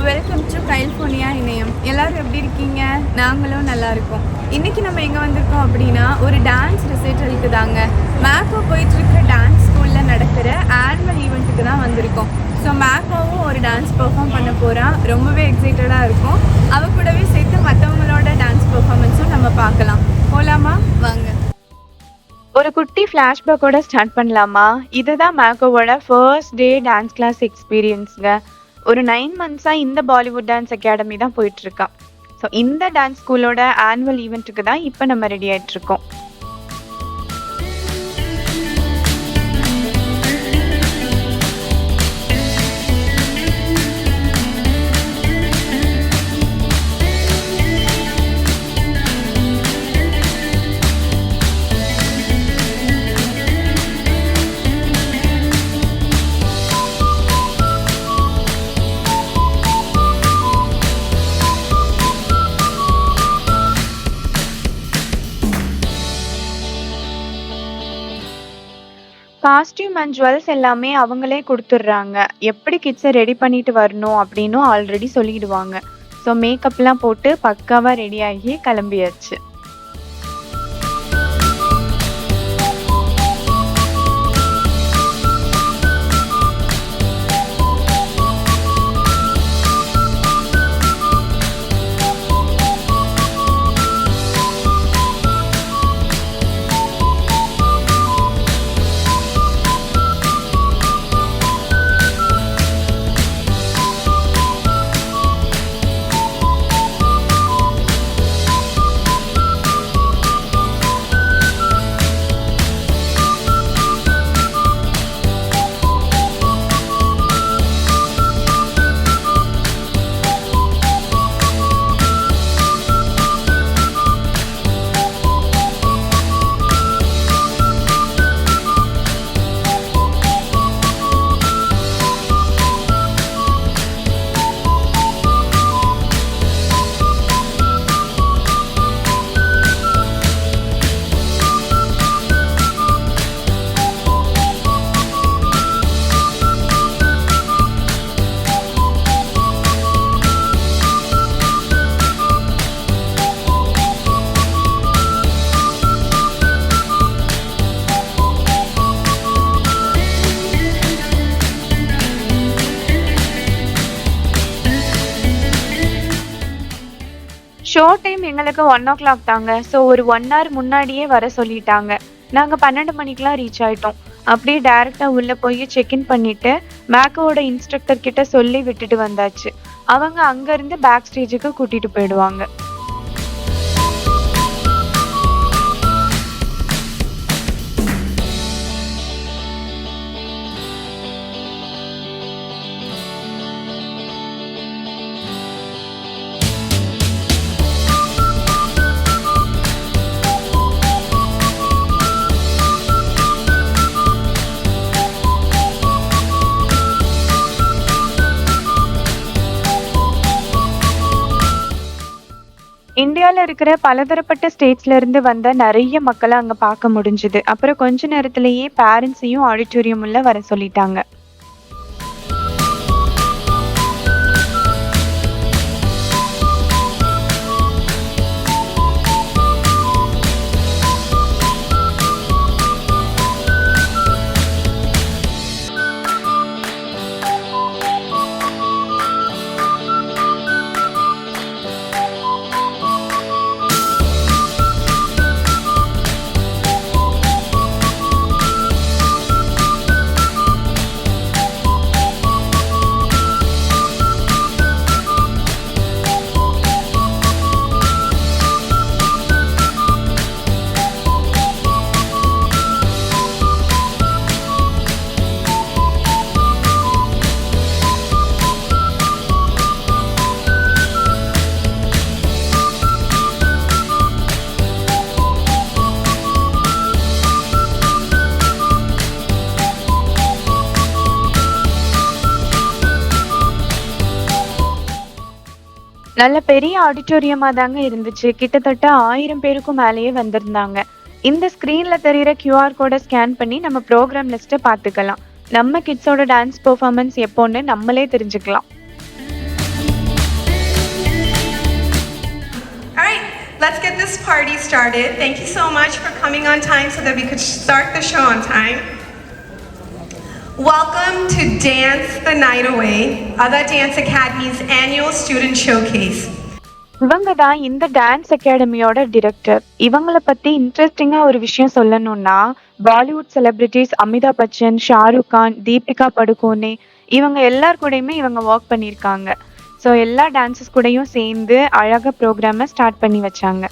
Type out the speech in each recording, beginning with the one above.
Welcome to California இணையம். எல்லோரும் எப்படி இருக்கீங்க? நாங்களும் நல்லா இருக்கோம். இன்றைக்கி நம்ம எங்கே வந்திருக்கோம் அப்படின்னா ஒரு டான்ஸ் ரிசைட்டலுக்கு தாங்க. மேக்கோ போயிட்டுருக்கிற டான்ஸ் ஸ்கூலில் நடக்கிற ஆனுவல் ஈவெண்ட்டுக்கு தான் வந்திருக்கோம். ஸோ மேக்கோவும் ஒரு டான்ஸ் பெர்ஃபார்ம் பண்ண போகிறான். ரொம்பவே எக்ஸைட்டடாக இருக்கும். அவ கூடவே சேர்த்து மற்றவங்களோட டான்ஸ் பெர்ஃபார்மன்ஸும் நம்ம பார்க்கலாம். போகலாமா? வாங்க. ஒரு குட்டி ஃப்ளாஷ்பேக்கோட ஸ்டார்ட் பண்ணலாமா? இதுதான் மேக்கோவோட ஃபர்ஸ்ட் டே டான்ஸ் கிளாஸ் எக்ஸ்பீரியன்ஸுங்க. ஒரு 9 months-ஆக இந்த பாலிவுட் டான்ஸ் அகாடமி தான் போயிட்டுருக்கா. ஸோ இந்த டான்ஸ் ஸ்கூலோட ஆனுவல் ஈவெண்ட்டுக்கு தான் இப்போ நம்ம ரெடி ஆகிட்ருக்கோம். காஸ்டியூம் அண்ட் ஜுவல்ஸ் எல்லாமே அவங்களே கொடுத்துட்றாங்க. எப்படி கிட்ஸை ரெடி பண்ணிட்டு வரணும் அப்படின்னும் ஆல்ரெடி சொல்லிடுவாங்க. ஸோ மேக்கப்லாம் போட்டு பக்காவாக ரெடி ஆகி கிளம்பியாச்சு. ஷோ டைம் எங்களுக்கு 1 o'clock தாங்க. ஸோ ஒரு 1 hour முன்னாடியே வர சொல்லிட்டாங்க. நாங்கள் 12 மணிக்கெலாம் ரீச் ஆகிட்டோம். அப்படியே டேரெக்டாக உள்ளே போய் செக்இன் பண்ணிவிட்டு மேக்கோவோட இன்ஸ்ட்ரக்டர் கிட்ட சொல்லி விட்டுட்டு வந்தாச்சு. அவங்க அங்கேருந்து பேக் ஸ்டேஜுக்கு கூட்டிகிட்டு போயிடுவாங்க. இந்தியாவில் இருக்கிற பலதரப்பட்ட ஸ்டேட்ஸ்ல இருந்து வந்த நிறைய மக்களை அங்கே பார்க்க முடிஞ்சுது. அப்புறம் கொஞ்ச நேரத்திலேயே பேரண்ட்ஸையும் ஆடிட்டோரியம் உள்ள வர சொல்லிட்டாங்க. நல்ல பெரிய ஆடிட்டோரியமா தாங்க இருந்துச்சு. கிட்டத்தட்ட 1000 பேருக்கும் மேலேயே வந்திருந்தாங்க. இந்த ஸ்க்ரீன்ல தெரியிற கியூஆர் கோட ஸ்கேன் பண்ணி நம்ம ப்ரோக்ராம் லிஸ்ட்ட பார்த்துக்கலாம். நம்ம கிட்ஸோட டான்ஸ் பெர்ஃபார்மன்ஸ் எப்போன்னு நம்மளே தெரிஞ்சுக்கலாம். All right, let's get this party started. Thank you so much for coming on time so that we could start the show on time. Welcome to Dance the Night Away, Ada Dance Academy's annual student showcase. இவங்க தான் இந்த dance அகாடமியோட director. இவங்கள பத்தி இன்ட்ரெஸ்டிங்கா ஒரு விஷயம் சொல்லணும்னா, Bollywood celebrities Amitabh Bachchan, Shahrukh Khan, Deepika Padukone இவங்க எல்லார் கூடயுமே இவங்க ஒர்க் பண்ணியிருக்காங்க. ஸோ எல்லா டான்ஸஸ் கூடயும் சேர்ந்து அழகா ப்ரோக்ராமை ஸ்டார்ட் பண்ணி வச்சாங்க.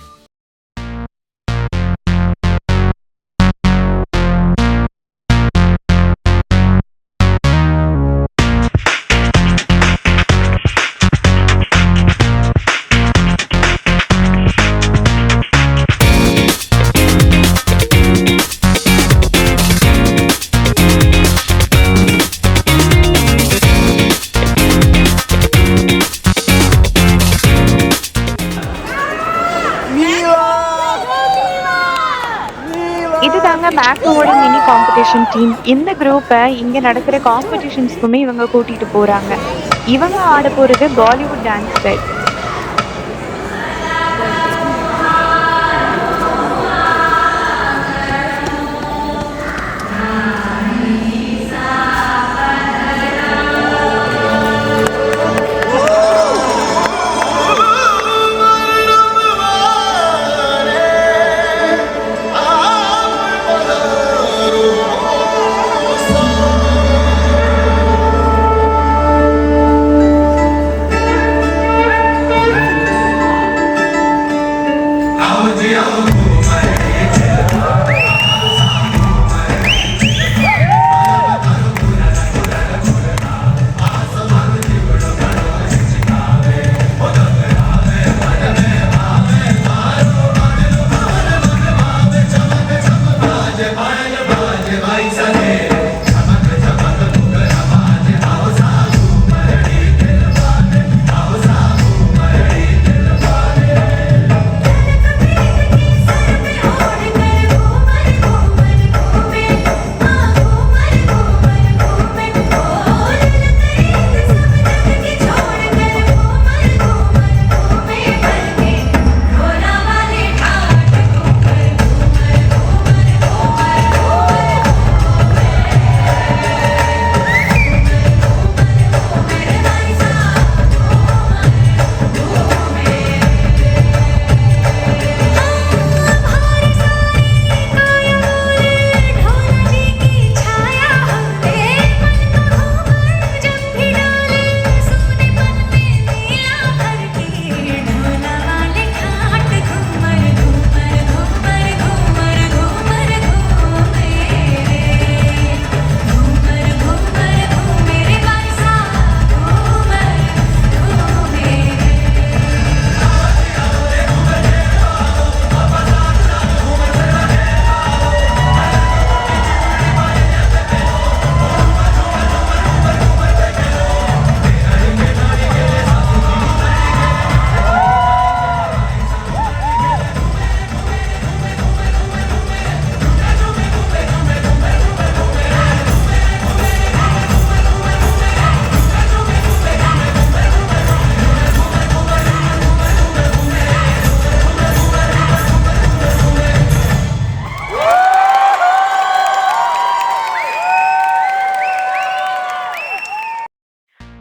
இதுதாங்க மேக்கோவோட மினி காம்படிஷன் டீம். இந்த குரூப்பை இங்க நடக்கிற காம்படிஷன்ஸ்க்குமே இவங்க கூட்டிட்டு போறாங்க. இவங்க ஆட போறது பாலிவுட் டான்ஸ் ஸ்டைல்.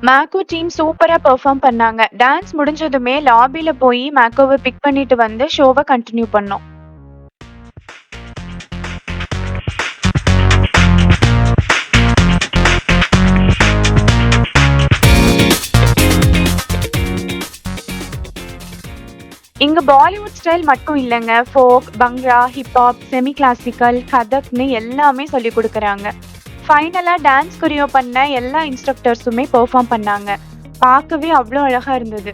மேக்கோ டீம் சூப்பரா பெர்ஃபார்ம் பண்ணாங்க. டான்ஸ் முடிஞ்சதுமே லாபில போய் மேக்கோவை பிக் பண்ணிட்டு வந்து ஷோவை கண்டினியூ பண்ணோம். இங்க பாலிவுட் ஸ்டைல் மட்டும் இல்லைங்க, folk, Bhangra, hip hop, semi classical, கதக்னு எல்லாமே சொல்லி கொடுக்குறாங்க. ஃபைனலா டான்ஸ் கொரியோ பண்ண எல்லா இன்ஸ்ட்ரக்டர்ஸுமே பெர்ஃபார்ம் பண்ணாங்க. பார்க்கவே அவ்வளோ அழகா இருந்தது.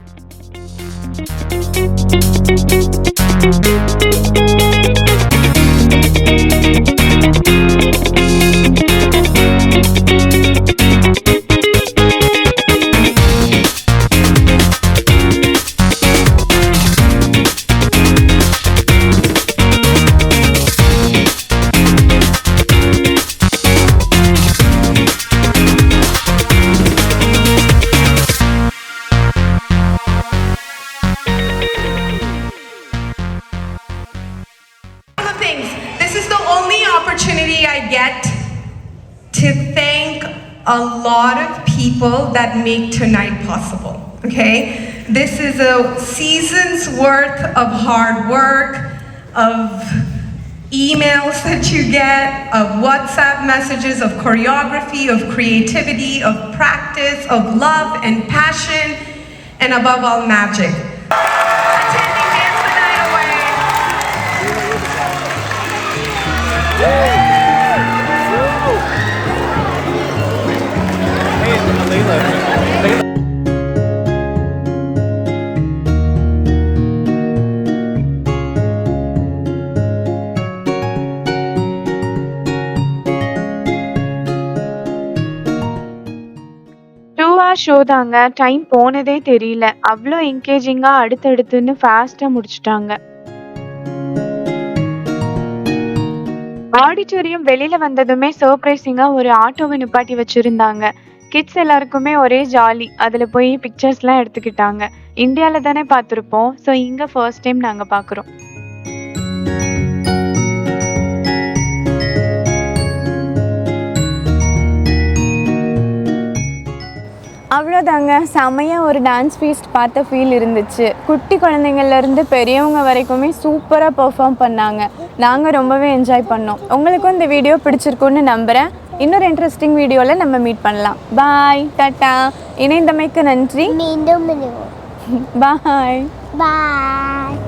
a lot of people that make tonight possible, okay? This is a season's worth of hard work, of emails that you get, of WhatsApp messages, of choreography, of creativity, of practice, of love and passion, and above all, magic. Attending Dance the Night Away. Show தாங்க. Time போனதே தெரியல. அவ்வளோ என்கேஜிங்கா அடுத்தடுத்துன்னு ஃபாஸ்டா முடிச்சிட்டாங்க. Auditorium வெளியில வந்ததுமே சர்ப்ரைசிங்கா ஒரு ஆட்டோவை நிப்பாட்டி வச்சிருந்தாங்க. கிட்ஸ் எல்லாருக்குமே ஒரே ஜாலி. அதுல போய் பிக்சர்ஸ்லாம் எடுத்துக்கிட்டாங்க. இந்தியால தானே பார்த்துருப்போம். ஸோ இங்க ஃபர்ஸ்ட் டைம் நாங்க பார்க்குறோம். அவ்வளோதாங்க, செமையாக ஒரு டான்ஸ் ஃபீஸ்ட் பார்த்த ஃபீல் இருந்துச்சு. குட்டி குழந்தைங்கள்லேருந்து பெரியவங்க வரைக்குமே சூப்பராக பெர்ஃபார்ம் பண்ணாங்க. நாங்கள் ரொம்பவே என்ஜாய் பண்ணோம். உங்களுக்கும் இந்த வீடியோ பிடிச்சிருக்குன்னு நம்புகிறேன். இன்னொரு இன்ட்ரெஸ்டிங் வீடியோவில் நம்ம மீட் பண்ணலாம். பாய், டாட்டா. இணைந்தமைக்கு நன்றி. மீண்டும் பாய் பாய்.